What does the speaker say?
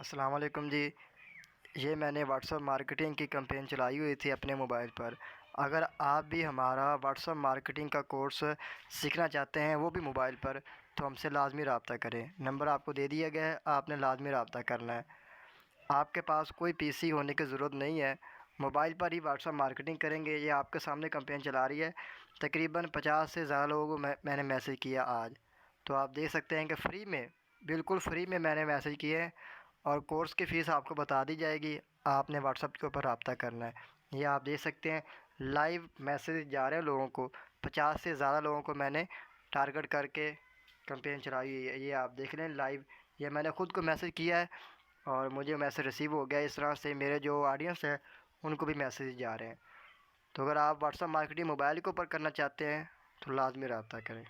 السلام علیکم جی۔ یہ میں نے واٹس ایپ مارکیٹنگ کی کمپین چلائی ہوئی تھی اپنے موبائل پر۔ اگر آپ بھی ہمارا واٹس ایپ مارکیٹنگ کا کورس سیکھنا چاہتے ہیں وہ بھی موبائل پر، تو ہم سے لازمی رابطہ کریں۔ نمبر آپ کو دے دیا گیا ہے، آپ نے لازمی رابطہ کرنا ہے۔ آپ کے پاس کوئی پی سی ہونے کی ضرورت نہیں ہے، موبائل پر ہی واٹس ایپ مارکیٹنگ کریں گے۔ یہ آپ کے سامنے کمپین چلا رہی ہے، تقریباً 50 سے زیادہ لوگوں کو میں نے میسیج کیا آج۔ تو آپ دیکھ سکتے ہیں کہ فری میں، بالکل فری میں نے میسیج کیے ہیں، اور کورس کی فیس آپ کو بتا دی جائے گی۔ آپ نے واٹس ایپ کے اوپر رابطہ کرنا ہے۔ یہ آپ دیکھ سکتے ہیں لائیو میسیج جا رہے ہیں لوگوں کو، 50 سے زیادہ لوگوں کو میں نے ٹارگٹ کر کے کمپین چلائی ہوئی ہے۔ یہ آپ دیکھ لیں لائیو، یہ میں نے خود کو میسیج کیا ہے اور مجھے میسیج ریسیو ہو گیا۔ اس طرح سے میرے جو آڈینس ہے ان کو بھی میسیج جا رہے ہیں۔ تو اگر آپ واٹس ایپ مارکیٹنگ موبائل کے اوپر کرنا چاہتے ہیں تو لازمی رابطہ کریں۔